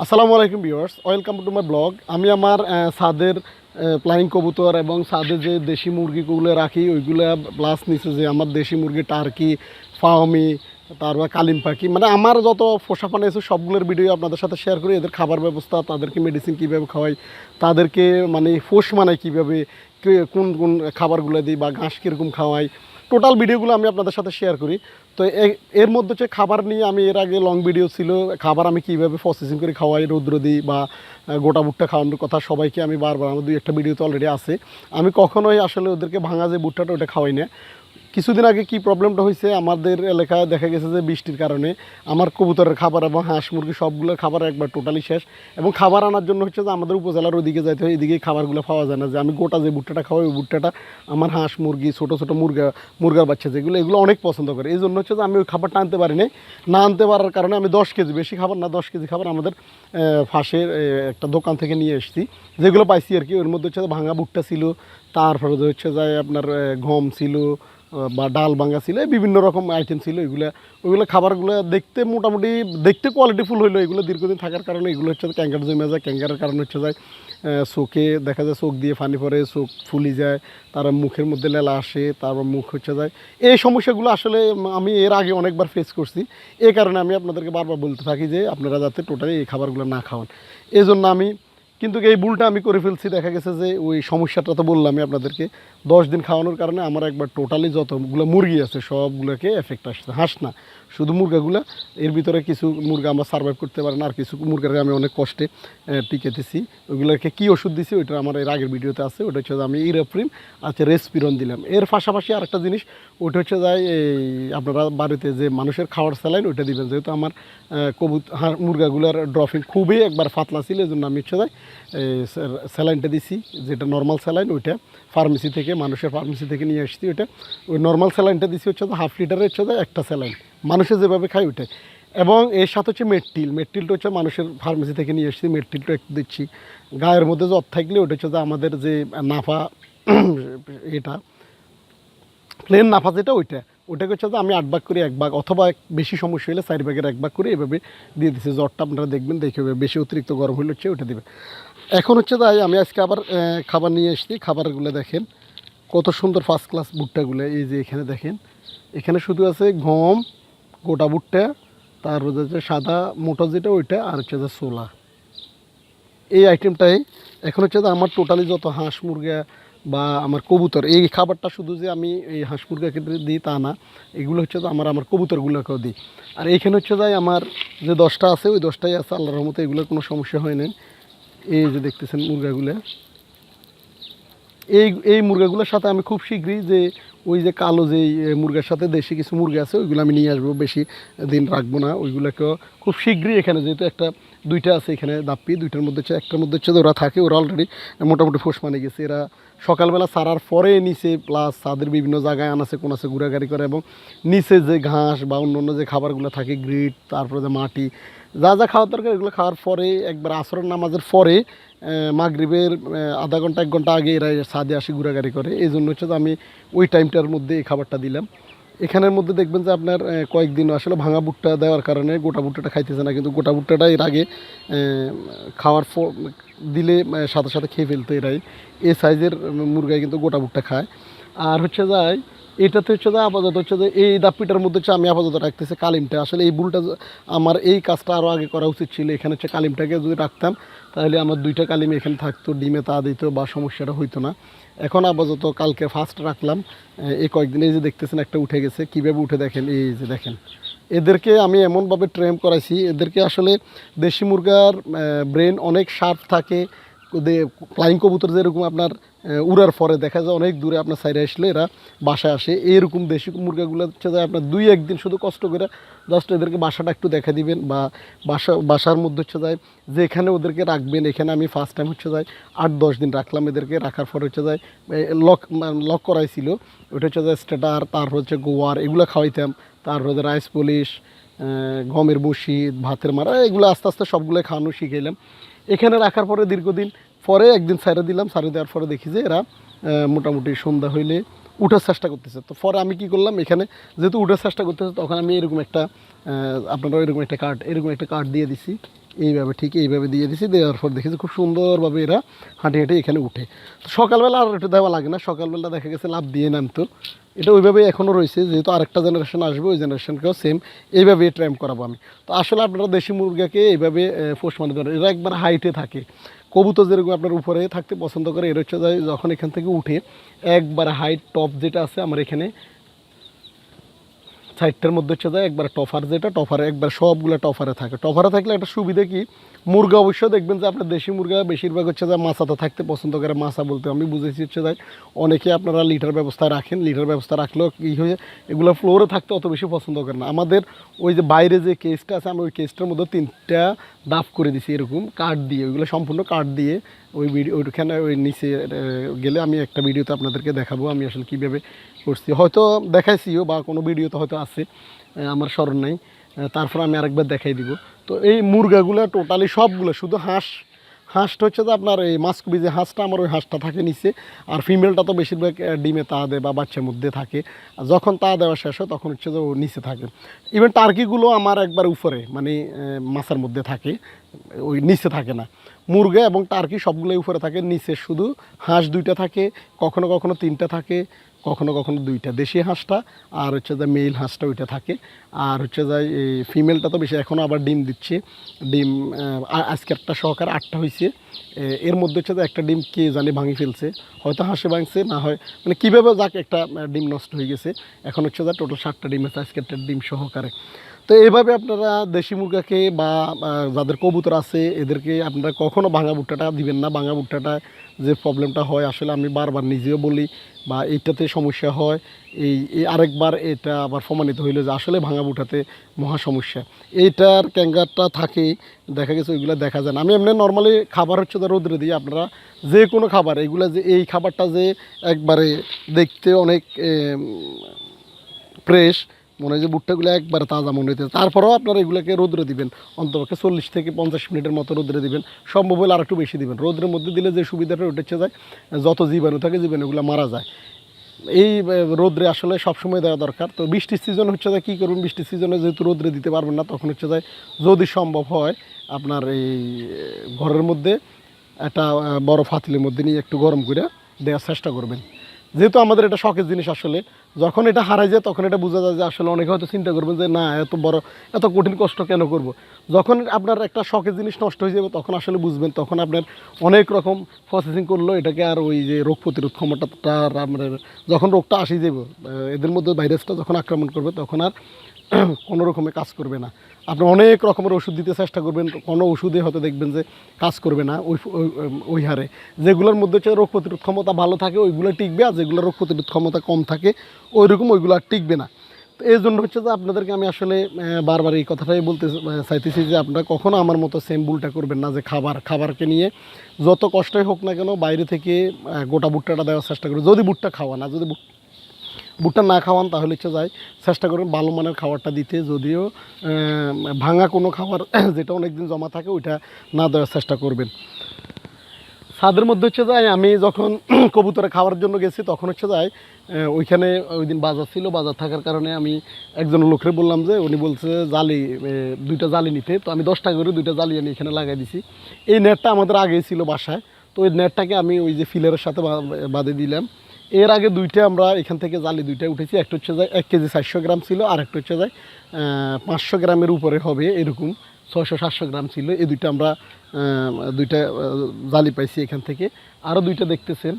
আসসালামু আলাইকুম viewers, welcome to my blog. আমি আমার ছাদের প্লাইং কবুতর এবং ছাদে যে দেশি মুরগিগুলো রাখি ওইগুলো প্লাস নিচে যে আমার দেশি মুরগি টার্কি, ফাওমি, তারপর কালিম পাখি, মানে আমার যত পোষা পানি আছে সবগুলোর ভিডিও আপনাদের সাথে শেয়ার করি। এদের খাবার ব্যবস্থা, তাদেরকে মেডিসিন কীভাবে খাওয়াই, তাদেরকে মানে পোষ মানাই কীভাবে, কোন কোন খাবারগুলো দিই বা ঘাস কীরকম খাওয়াই, টোটাল ভিডিওগুলো আমি আপনাদের সাথে শেয়ার করি। তো এর মধ্যে হচ্ছে খাবার নিয়ে আমি এর আগে লং ভিডিও ছিল, খাবার আমি কীভাবে প্রসেসিং করে খাওয়াই, রৌদ্র দিই বা গোটা ভুট্টা খাওয়ানোর কথা সবাইকে আমি বারবার আমার দুই একটা ভিডিওতে অলরেডি আছে। আমি কখনোই আসলে ওদেরকে ভাঙা যে ভুট্টাটা ওটা খাওয়াই না। কিছুদিন আগে কি প্রবলেমটা হয়েছে, আমাদের এলাকায় দেখা গেছে যে বৃষ্টির কারণে আমার কবুতরের খাবার এবং হাঁস মুরগি সবগুলোর খাবার একবার টোটালি শেষ। এবং খাবার আনার জন্য হচ্ছে যে আমাদের উপজেলার ওদিকে যাইতে হয়, এদিকেই খাবারগুলো পাওয়া যায় না। যে আমি গোটা যে ভুট্টাটা খাওয়াই ওই ভুট্টাটা আমার হাঁস মুরগি, ছোটো ছোটো মুরগার বাচ্চা যেগুলো, এগুলো অনেক পছন্দ করে। এই জন্য হচ্ছে যে আমি ওই খাবারটা আনতে পারি নাই। না আনতে পারার কারণে আমি 10 কেজি, বেশি খাবার না, 10 কেজি খাবার আমাদের ফাঁসের একটা দোকান থেকে নিয়ে এসেছি, যেগুলো পাইছি আর কি। ওর মধ্যে হচ্ছে ভাঙা ভুট্টা ছিল, তারপরে হচ্ছে যায় আপনার গম ছিল বা ডাল ভাঙা ছিল, বিভিন্ন রকম আইটেম ছিল। ওইগুলো খাবারগুলো দেখতে মোটামুটি দেখতে কোয়ালিটিফুল হইলো। এগুলো দীর্ঘদিন থাকার কারণে এগুলো হচ্ছে ক্যাঙ্গার জমে যায়। ক্যাঙ্গারের কারণে হচ্ছে যায় চোখে দেখা যায়, চোখ দিয়ে পানি পড়ে, চোখ ফুলি যায়, তার মুখের মধ্যে লেলা আসে, তারপর মুখ হচ্ছে যায়। এই সমস্যাগুলো আসলে আমি এর আগে অনেকবার ফেস করছি। এই কারণে আমি আপনাদেরকে বারবার বলতে থাকি যে আপনারা যাতে টোটালি এই খাবারগুলো না খাওয়ান। এই জন্য আমি কিন্তু এই ভুলটা আমি করে ফেলছি। দেখা গেছে যে ওই সমস্যাটা তো বললাম আমি আপনাদেরকে, 10 দিন খাওয়ানোর কারণে আমার একবার টোটালি যতগুলো মুরগি আছে সবগুলোকে এফেক্ট আসছে। হাঁস না, শুধু মুরগাগুলো। এর ভিতরে কিছু মুরগা আমার সার্ভাইভ করতে পারে না, আর কিছু মুরগাকে আমি অনেক কষ্টে টিকেতেছি। ওইগুলোকে কী ওষুধ দিছি ওইটা আমার এর আগের ভিডিওতে আছে। ওটা হচ্ছে যে আমি ইরাপ্রিন আচ্ছা রেসপিরন দিলাম। এর পাশাপাশি আরেকটা জিনিস, ওইটা হচ্ছে যায় এই আপনারা বাড়িতে যে মানুষের খাওয়ার স্যালাইন ওইটা দিবেন। যেহেতু আমার মুরগাগুলোর ড্রফিং খুবই একবার পাতলা ছিল, এই জন্য আমি হচ্ছে যায় স্যালাইনটা দিছি, যেটা নর্মাল স্যালাইন, ওইটা ফার্মেসি থেকে, মানুষের ফার্মেসি থেকে নিয়ে আসছি। ওইটা ওই নর্মাল স্যালাইনটা দিছি হচ্ছে হাফ লিটারের হচ্ছে একটা স্যালাইন, মানুষের যেভাবে খায় ওইটাই। এবং এর সাথে হচ্ছে মেট্টিলটা হচ্ছে মানুষের ফার্মেসি থেকে নিয়ে এসেছি, মেট্টিলটা একটু দিচ্ছি। গায়ের মধ্যে জ্বর থাকলে ওটা হচ্ছে যে আমাদের যে নাফা এটা প্লেন নাফা যেটা ওইটাকে হচ্ছে যে আমি 8 ভাগ করি 1 ভাগ, অথবা বেশি সমস্যা হলে 4 ভাগের 1 ভাগ করে এভাবে দিয়ে দিচ্ছি। জ্বরটা আপনারা দেখবেন, দেখে বেশি অতিরিক্ত গরম হলে হচ্ছে ওইটা দেবেন। এখন হচ্ছে তাই আমি আজকে আবার খাবার নিয়ে এসেছি। খাবারগুলো দেখেন কত সুন্দর ফার্স্ট ক্লাস ভুট্টাগুলো। এই যে এখানে দেখেন, এখানে শুধু আছে গম, গোটা ভুট্টা, তার হচ্ছে সাদা মোটা যেটা ওইটা, আর হচ্ছে যে ছোলা। এই আইটেমটাই এখন হচ্ছে যে আমার টোটালি যত হাঁস মুরগা বা আমার কবুতর, এই খাবারটা শুধু যে আমি এই হাঁস মুরগাকে দিই তা না, এগুলো হচ্ছে যে আমার কবুতরগুলোকেও দিই। আর এইখানে হচ্ছে যাই আমার যে 10টা আছে ওই 10টাই আছে, আল্লাহর রহমতে এগুলোর কোনো সমস্যা হয় না। এই যে দেখতেছেন মুরগাগুলো, এই মুরগাগুলোর সাথে আমি খুব শীঘ্রই যে ওই যে কালো যেই মুরগার সাথে দেশি কিছু মুরগা আছে ওইগুলো আমি নিয়ে আসবো, বেশি দিন রাখবো না। ওইগুলোকেও খুব শীঘ্রই এখানে, যেহেতু দুইটা আছে এখানে দাপ্পি, দুইটার মধ্যে হচ্ছে একটার মধ্যে হচ্ছে ওরা থাকে, ওরা অলরেডি মোটামুটি ফোস মানে গেছে। এরা সকালবেলা সারার পরে নিচে প্লাস তাদের বিভিন্ন জায়গায় আনাচে কোনাচে ঘোরাঘুরি করে, এবং নিচে যে ঘাস বা অন্য যে খাবারগুলো থাকে, গ্রিট, তারপরে যে মাটি, যা যা খাওয়ার দরকার এগুলো খাওয়ার পরে একবার আসরের নামাজের পরে মাগরিবের আধা ঘন্টা 1 ঘন্টা আগে এরা ছাদে আসি ঘোরাঘুরি করে। এই জন্য হচ্ছে যে আমি ওই টাইমটার মধ্যে এই খাবারটা দিলাম। এখানের মধ্যে দেখবেন যে আপনার কয়েকদিন আসলে ভাঙা ভুট্টা দেওয়ার কারণে গোটা ভুট্টাটা খাইতেছে না, কিন্তু গোটা ভুট্টাটা এর আগে খাওয়ার দিলে সাথে সাথে খেয়ে ফেলতো এরাই। এই সাইজের মুরগাই কিন্তু গোটা ভুট্টা খায়। আর হচ্ছে যায় এটাতে হচ্ছে যে আপাতত হচ্ছে যে এই দাপ্পিটার মধ্যে হচ্ছে আমি আপাতত রাখতেছি কালিমটা। আসলে এই ভুলটা আমার, এই কাজটা আরও আগে করা উচিত ছিল। এখানে হচ্ছে কালিমটাকে যদি রাখতাম তাহলে আমার 2টা কালিম এখানে থাকতো, ডিমে তা দিত বা সমস্যাটা হইতো না। এখন আপাতত কালকে ফার্স্ট রাখলাম, এই কয়েকদিন এই যে দেখতেছেন একটা উঠে গেছে। কীভাবে উঠে দেখেন, এই যে দেখেন, এদেরকে আমি এমনভাবে ট্রেন করাইছি। এদেরকে আসলে দেশি মুরগার ব্রেন অনেক শার্প থাকে। ফ্লাইং কবুতর যেরকম আপনার উড়ার পরে দেখা যায় অনেক দূরে আপনার সাইডে আসলে এরা বাসায় আসে, এইরকম দেশি মুরগাগুলো হচ্ছে যায় আপনার 2-1 দিন শুধু কষ্ট করে জাস্ট এদেরকে বাসাটা একটু দেখা দিবেন, বা বাসার মধ্যে হচ্ছে যায় যেখানে ওদেরকে রাখবেন। এখানে আমি ফার্স্ট টাইম হচ্ছে যায় 8-10 দিন রাখলাম এদেরকে। রাখার পর হচ্ছে যায় লক করাইছিল, ওটা হচ্ছে যায় স্টেটার, তারপর হচ্ছে গোয়ার এগুলো খাওয়াইতাম, তারপর হচ্ছে রাইস পলিশ, গমের বসি, ভাতের মারা, এগুলো আস্তে আস্তে সবগুলো খাওয়ানো শিখাইলাম। এখানে রাখার পরে দীর্ঘদিন পরে একদিন সাইরে দিলাম। সাইরে দেওয়ার পরে দেখি যে এরা মোটামুটি সন্ধ্যা হইলে উঠার চেষ্টা করতেছে। তো পরে আমি কি করলাম, এখানে যেহেতু উঠার চেষ্টা করতেছে তখন আমি এরকম একটা আপনারা এরকম একটা কার্ড দিয়ে দিছি, এইভাবে ঠিক এইভাবে দিয়ে দিছি। দেওয়ার পর দেখেছি খুব সুন্দরভাবে এরা হাঁটে হাঁটে এখানে উঠে। তো সকালবেলা আর একটু দেওয়া লাগে না, সকালবেলা দেখা গেছে লাফ দিয়ে নামতো। এটা ওইভাবে এখনও রয়েছে, যেহেতু আরেকটা জেনারেশন আসবে ওই জেনারেশনকেও সেম এইভাবে ট্রেন করাবো আমি। তো আসলে আপনারা দেশি মুরগাকে এইভাবে পোষ মানতে পারেন। এরা একবার হাইটে থাকে, কবুতর যেরকম আপনার উপরে থাকতে পছন্দ করে, এর হচ্ছে যায় যখন এখান থেকে উঠে একবার হাইট টপ যেটা আছে আমার এখানে সাইডটার মধ্যে হচ্ছে যায় একবার টফার, যেটা টফারে একবার সবগুলো টফারে থাকে। টফারে থাকলে একটা সুবিধা কি, মুরগা অবশ্যই দেখবেন যে আপনার দেশি মুরগা বেশিরভাগ হচ্ছে যায় মাছাতে থাকতে পছন্দ করে। মাছা বলতে আমি বুঝেছি হচ্ছে যায় অনেকে আপনারা লিটার ব্যবস্থা রাখেন, লিটার ব্যবস্থা রাখলেও কী হয়ে এগুলো ফ্লোরে থাকতে অত বেশি পছন্দ করে না। আমাদের ওই যে বাইরে যে কেসটা আছে আমি ওই কেসটার মধ্যে 3টা দাফ করে দিছি এরকম কাঠ দিয়ে, ওইগুলো সম্পূর্ণ কাঠ দিয়ে। ওই ভিডিও ওইখানে ওই নিচে গেলে আমি একটা ভিডিওতে আপনাদেরকে দেখাবো আমি আসলে কীভাবে করছি, হয়তো দেখাইছিও বা কোনো ভিডিওতে হয়তো আছে, আমার স্মরণ নাই। তারপর আমি আরেকবার দেখাই দিব। তো এই মুরগাগুলো টোটালি সবগুলো, শুধু হাঁসটা হচ্ছে যে আপনার এই মাস্কবি যে হাঁসটা, আমার ওই হাঁসটা থাকে নিচে। আর ফিমেলটা তো বেশিরভাগ ডিমে তা দেয় বা বাচ্চার মধ্যে থাকে। আর যখন তা দেওয়া শেষ হয় তখন হচ্ছে যে ও নিচে থাকে। ইভেন টার্কিগুলো আমার একবার উপরে মানে মাছের মধ্যে থাকে, ওই নিচে থাকে না। মুরগা এবং টার্কি সবগুলোই উপরে থাকে, নিচে শুধু হাঁস 2টা থাকে, কখনো কখনো 3টা থাকে, কখনো কখনো 2টা দেশি হাঁসটা আর হচ্ছে যে মেল হাঁসটা ওইটা থাকে। আর হচ্ছে যে এই ফিমেলটা তো বেশি এখনও আবার ডিম দিচ্ছে। ডিম আজকে একটা সহকারে 8টা হয়েছে। এর মধ্যে হচ্ছে যে একটা ডিম কে জানি ভাঙি ফেলছে, হয়তো হাঁসে ভাঙছে, না হয় মানে কীভাবে যাক একটা ডিম নষ্ট হয়ে গেছে। এখন হচ্ছে যে টোটাল 7টা ডিম আছে আজকে একটা ডিম সহকারে। তো এইভাবে আপনারা দেশি মুরগাকে বা যাদের কবুতর আছে এদেরকে আপনারা কখনও ভাঙা ভুট্টাটা দিবেন না। ভাঙা ভুট্টাটা যে প্রবলেমটা হয় আসলে আমি বারবার নিজেও বলি, বা এইটাতে সমস্যা হয়। এই আরেকবার এটা আবার প্রমাণিত হইলো যে আসলে ভাঙা ভুট্টাতে মহা সমস্যা। এইটার ক্যাঙ্গারটা থাকেই, দেখা গেছে ওইগুলো দেখা যায় না। আমি এমনি নর্মালি খাবার হচ্ছে তো রোদ্রে দিই। আপনারা যে কোনো খাবার, এগুলো যে এই খাবারটা যে একবারে দেখতে অনেক ফ্রেশ মনে হয়, যে ভুট্টাগুলো একবারে তাজা মনে হইতে, তারপরেও আপনারা এগুলোকে রোদ্রে দিবেন অন্তপক্ষে 40 থেকে 50 মিনিটের মতো রোদ্রে দিবেন। সম্ভব হলে আর একটু বেশি দিবেন। রোদ্রের মধ্যে দিলে যে সুবিধাটা উঠেছে যায়, যত জীবাণু থাকে জীবাণুগুলো মারা যায়। এই রোদ্রে আসলে সবসময় দেওয়া দরকার। তো বৃষ্টির সিজন হচ্ছে যায় কী করুন, বৃষ্টির সিজনে যেহেতু রোদ্রে দিতে পারবেন না, তখন হচ্ছে যায় যদি সম্ভব হয় আপনার এই ঘরের মধ্যে একটা বড় ফাতিলের মধ্যে নিয়ে একটু গরম করে দেওয়ার চেষ্টা করবেন। যেহেতু আমাদের এটা শখের জিনিস, আসলে যখন এটা হারাই যায় তখন এটা বোঝা যায় যে আসলে অনেকে হয়তো চিন্তা করবেন যে না এত কঠিন কষ্ট কেন করব। যখন আপনার একটা শখের জিনিস নষ্ট হয়ে যাবে তখন আসলে বুঝবেন, তখন আপনার অনেক রকম প্রসেসিং করলেও এটাকে আর ওই যে রোগ প্রতিরোধ ক্ষমতাটা আপনার যখন রোগটা আসি যাবে, এদের মধ্যে ভাইরাসটা যখন আক্রমণ করবে তখন আর কোনো রকমে কাজ করবে না। আপনি অনেক রকমের ওষুধ দিতে চেষ্টা করবেন, কোনো ওষুধে হয়তো দেখবেন যে কাজ করবে না ওই হারে। যেগুলোর মধ্যে হচ্ছে রোগ প্রতিরোধ ক্ষমতা ভালো থাকে ওইগুলো টিকবে, আর যেগুলো রোগ প্রতিরোধ ক্ষমতা কম থাকে ওইরকম ওইগুলো আর টিকবে না। তো এই জন্য হচ্ছে যে আপনাদেরকে আমি আসলে বারবার এই কথাটাই বলতে চাইতেছি যে আপনারা কখনও আমার মতো সেম ভুলটা করবেন না, যে খাবারকে নিয়ে যত কষ্টই হোক না কেন বাইরে থেকে গোটা ভুট্টাটা দেওয়ার চেষ্টা করবেন। যদি ভুট্টা খাওয়া না, যদি ভুট্টা না খাওয়ান তাহলে হচ্ছে যায় চেষ্টা করবেন ভালো মানের খাবারটা দিতে। যদিও ভাঙা কোনো খাবার যেটা অনেক দিন জমা থাকে ওইটা না দেওয়ার চেষ্টা করবেন। ছাদের মধ্যে হচ্ছে যায় আমি যখন কবুতরে খাওয়ার জন্য গেছি তখন হচ্ছে যায় ওইখানে ওই দিন বাজার ছিল, বাজার থাকার কারণে আমি একজন লোকরে বললাম যে উনি বলছে জালি 2টা জালি নিতে। তো আমি 10 টাকা করে 2টা জালি আনি এখানে লাগাই দিছি। এই নেটটা আমাদের আগেই ছিল বাসায়, তো ওই নেটটাকে আমি ওই যে ফিলারের সাথে বাঁধে দিলাম। এর আগে 2টা আমরা এখান থেকে জালি 2টা উঠেছি। একটা হচ্ছে যায় 1 কেজি 400 গ্রাম ছিল, আর একটা হচ্ছে যায় 500 গ্রামের উপরে হবে এরকম 600-700 গ্রাম ছিল। এই 2টা আমরা 2টা জালি পাইছি এখান থেকে। আরও 2টা দেখতেছেন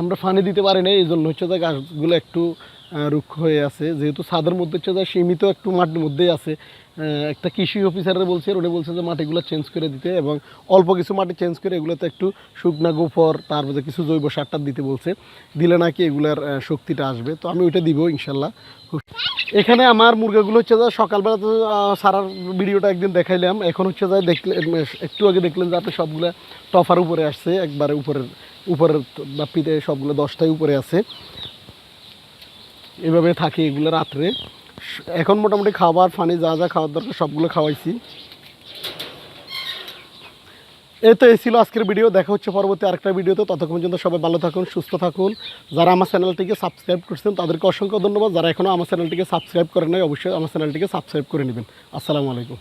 আমরা ফানি দিতে পারি না, এই জন্য হচ্ছে যে গাছগুলো একটু রুক্ষ হয়ে আছে। যেহেতু ছাদের মধ্যে হচ্ছে যে সীমিত একটু মাটির মধ্যেই আছে। একটা কৃষি অফিসারে বলছে, উনি বলছে যে মাটিগুলো চেঞ্জ করে দিতে এবং অল্প কিছু মাটি চেঞ্জ করে এগুলোতে একটু শুকনা গোবর তারপরে কিছু জৈব সারটা দিতে বলছে, দিলে নাকি এগুলার শক্তিটা আসবে। তো আমি ওইটা দিব ইনশাল্লাহ। এখানে আমার মুরগাগুলো হচ্ছে যে সকালবেলা তো সারার ভিডিওটা একদিন দেখাইলাম। এখন হচ্ছে যে একটু আগে দেখলেন যে আপনি সবগুলো টফার উপরে আসছে, একবারে উপরের বাপিতে সবগুলো 10টাই উপরে আছে। এভাবে থাকে এগুলো রাত্রে। এখন মোটামুটি খাবার পানি যা যা খাওয়ার দরকার সবগুলো খাওয়াইছি। এই ছিল আজকের ভিডিও। দেখা হচ্ছে পরবর্তী আরেকটা ভিডিওতে। ততক্ষণ পর্যন্ত সবাই ভালো থাকুন, সুস্থ থাকুন। যারা আমার চ্যানেলটিকে সাবস্ক্রাইব করছেন তাদেরকে অসংখ্য ধন্যবাদ। যারা এখনও আমার চ্যানেলটিকে সাবস্ক্রাইব করেন নাই, অবশ্যই আমার চ্যানেলটিকে সাবস্ক্রাইব করে নেবেন। আসসালামু আলাইকুম।